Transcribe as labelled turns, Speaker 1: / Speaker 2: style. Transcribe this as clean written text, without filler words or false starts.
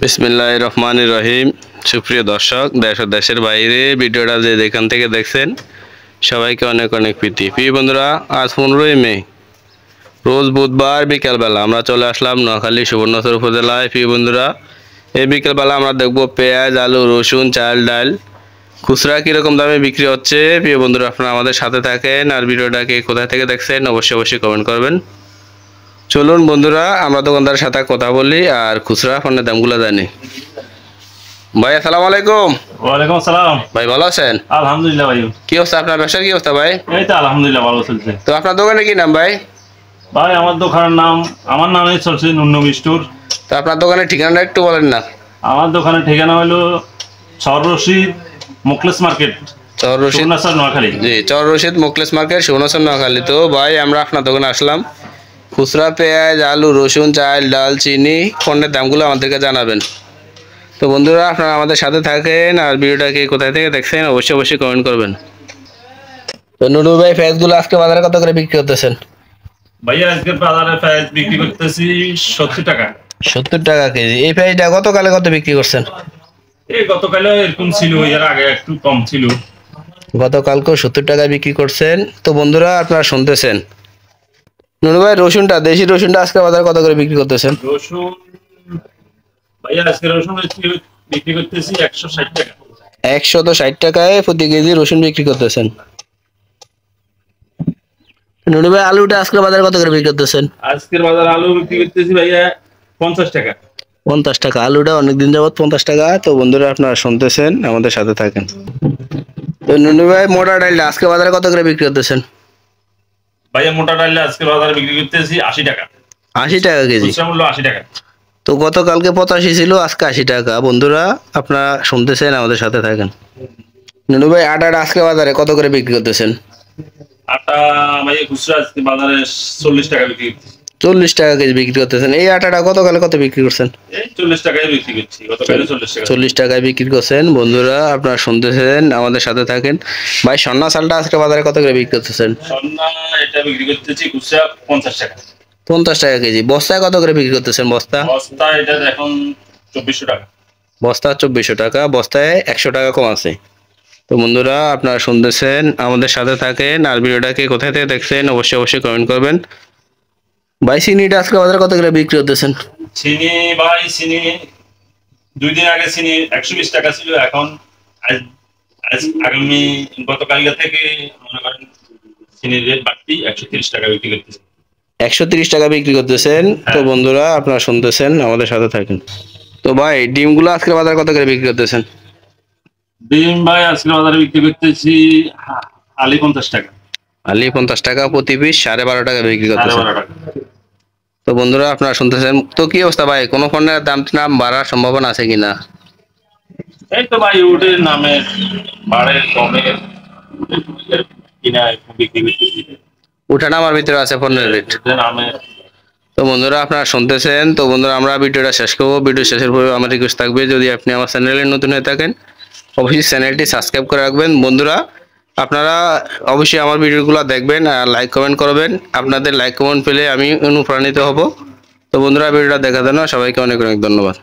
Speaker 1: বিসমিল্লাহির রহমানির রহিম। সুপ্রিয় দর্শক, দেশ ও দেশের বাইরে ভিডিওটা যে যেখান থেকে দেখছেন সবাইকে অনেক অনেক প্রীতি। প্রিয় বন্ধুরা, আজ 15ই মে, রোজ বুধবার বিকেলবেলা আমরা চলে আসলাম নোয়াখালী সুবর্ণচর উপজেলায়। প্রিয় বন্ধুরা, এই বিকেলবেলা আমরা দেখবো পেঁয়াজ, আলু, রসুন, চাল, ডাল খুচরা কীরকম দামে বিক্রি হচ্ছে। প্রিয় বন্ধুরা, আপনারা আমাদের সাথে থাকেন আর ভিডিওটাকে কোথা থেকে দেখছেন অবশ্যই কমেন্ট করবেন। চলুন বন্ধুরা, আমরা দোকানদারের সাথে কথা বলি আর খুচরা পণ্যের দামগুলো জানি। ভাই আসসালামু আলাইকুম।
Speaker 2: ওয়ালাইকুম আসসালাম।
Speaker 1: ভাই ভালো আছেন?
Speaker 2: আলহামদুলিল্লাহ ভাই।
Speaker 1: কি অবস্থা আপনার ব্যবসার, কি অবস্থা ভাই?
Speaker 2: এই তো আলহামদুলিল্লাহ ভালো চলছে।
Speaker 1: তো আপনার দোকানে কি নাম ভাই?
Speaker 2: ভাই আমার দোকানের নাম, আমার নামে চলছে নুন্নম স্টোর।
Speaker 1: তো আপনার দোকানের ঠিকানাটা একটু বলেন না।
Speaker 2: আমার দোকানের ঠিকানা হলো চর রশিদ মোকলেস মার্কেট,
Speaker 1: চর রশিদ,
Speaker 2: নোয়াখালী।
Speaker 1: জি, চর রশিদ মোকলেস মার্কেট, সুবর্ণচর, নোয়াখালী। তো ভাই আমরা আপনার দোকানে আসলাম, খুচরা পেঁয়াজ, আলু, রসুন, চাল, ডাল, চিনি পণ্যের দামগুলো আমাদেরকে জানাবেন। তো বন্ধুরা, আপনারা আমাদের সাথে থাকেন আর ভিডিওটাকে কোথায় থেকে দেখছেন অবশ্যই কমেন্ট করবেন। তো নুরুল ভাই, পেঁয়াজগুলো আজকে বাজারে কত করে বিক্রি করতেছেন?
Speaker 2: ভাইয়া আজকে বাজারে পেঁয়াজ বিক্রি করতেছি 70 টাকা।
Speaker 1: 70 টাকা কেজি। এই পেঁয়াজটা গতকালে কত বিক্রি করছেন?
Speaker 2: এই গতকালে এরকম ছিল, এর আগে একটু কম ছিল।
Speaker 1: গতকালকেও 70 টাকা বিক্রি করছেন। তো বন্ধুরা, আপনারা শুনতেছেন। নুরুল ভাই, রসুনটা, দেশি রসুনটা আজকে বাজারে কত করে বিক্রি করতেছেন?
Speaker 2: রসুন ভাইয়া আজকে রসুন বিক্রি করতেছি 160 টাকা।
Speaker 1: 160 টাকায় প্রতি কেজি রসুন বিক্রি করতেছেন। নুরুল ভাই, আলুটা আজকে বাজারে কত করে বিক্রি করতেছেন?
Speaker 2: আজকের বাজার আলু বিক্রি করতেছি ভাইয়া 50 টাকা।
Speaker 1: 50 টাকা। আলুটা অনেকদিন যাবত 50 টাকা। তো বন্ধুরা, আপনারা শুনতেছেন, আমাদের সাথে থাকেন। তো নুরুল ভাই, মোটা ডালটা আজকে বাজারে কত করে বিক্রি করতেছেন?
Speaker 2: ভাইয়া মোটা ডাল আজকে বাজারে বিক্রি করতেছি 80 টাকা।
Speaker 1: 80 টাকা কেজি।
Speaker 2: খুচরা মূল্য 80 টাকা।
Speaker 1: তো গতকালকে 85 ছিল, আজকে 80 টাকা। বন্ধুরা, আপনারা শুনতেছেন, আমাদের সাথে থাকেন। নুরুল ভাই, আটাটা আজকে বাজারে কত করে বিক্রি করতেছেন?
Speaker 2: আটা ভাইয়া খুচরা আজকে বাজারে 40 টাকা বিক্রি করতেছি।
Speaker 1: 40 টাকা কেজি বিক্রি করতেছেন। এই আটাটা গতকালে কত বিক্রি করছেন?
Speaker 2: এই 40 টাকায় বিক্রি করছি, গতকালে 40 টাকা।
Speaker 1: 40 টাকায় বিক্রি করছেন। বন্ধুরা, আপনারা শুনতেছেন, আমাদের সাথে থাকেন। ভাই, সন্না চালটা আজকে বাজারে কত করে বিক্রি করতেছেন?
Speaker 2: সন্না এটা বিক্রি করতেছি খুচরা 50 টাকা।
Speaker 1: 50 টাকা কেজি। বস্তায় কত করে বিক্রি করতেছেন? বস্তা
Speaker 2: এটা এখন 2400 টাকা।
Speaker 1: বস্তা 2400 টাকা। বস্তায় 100 টাকা কম আছে। তো বন্ধুরা, আপনারা শুনতেছেন, আমাদের সাথে থাকেন আর ভিডিওটাকে কোথায় থেকে দেখছেন অবশ্যই কমেন্ট করবেন। ভাই, চিনিটা আজকে বাজারে কত করে বিক্রি করতেছেন?
Speaker 2: চিনি ভাই, চিনি 2 দিন আগে চিনি 120 টাকা ছিল, এখন আগামী গতকালকে থেকে মনে করেন চিনির রেট বাড়তি 130 টাকা বিক্রি করতেছি।
Speaker 1: 130 টাকা বিক্রি করতেছেন। তো বন্ধুরা, আপনারা শুনতেছেন, আমাদের সাথে থাকেন। তো ভাই, ডিমগুলো আজকে বাজারে কত করে বিক্রি করতেছেন?
Speaker 2: ডিম ভাই আজকে বাজারে বিক্রি করতেছি আলি 50 টাকা।
Speaker 1: আলি 50 টাকা প্রতি পিস, 12.5 টাকা বিক্রি করতেছেন।
Speaker 2: 12.5 টাকা।
Speaker 1: তো বন্ধুরা, আপনারা শুনতেছেন। তো কি অবস্থা ভাই, কোনো পণ্যের দাম বাড়ার সম্ভাবনা আছে কিনা?
Speaker 2: এই তো ভাই উটের নামে বাড়ে কমে কিনা বিক্রি করতেছি।
Speaker 1: উঠানামার ভিতরে আছে পণ্যের রেট।
Speaker 2: নামে।
Speaker 1: তো বন্ধুরা, আপনারা শুনতেছেন। তো বন্ধুরা, আমরা ভিডিওটা শেষ করবো। ভিডিও শেষের পরে আমার রিকোয়েস্ট থাকবে, যদি আপনি আমার চ্যানেলে নতুন হয়ে থাকেন অবশ্যই চ্যানেলটি সাবস্ক্রাইব করে রাখবেন। বন্ধুরা, আপনারা অবশ্যই আমার ভিডিওগুলো দেখবেন আর লাইক কমেন্ট করবেন। আপনাদের লাইক কমেন্ট পেলে আমি অনুপ্রাণিত হব। তো বন্ধুরা, ভিডিওটা দেখার জন্য সবাইকে অনেক অনেক ধন্যবাদ।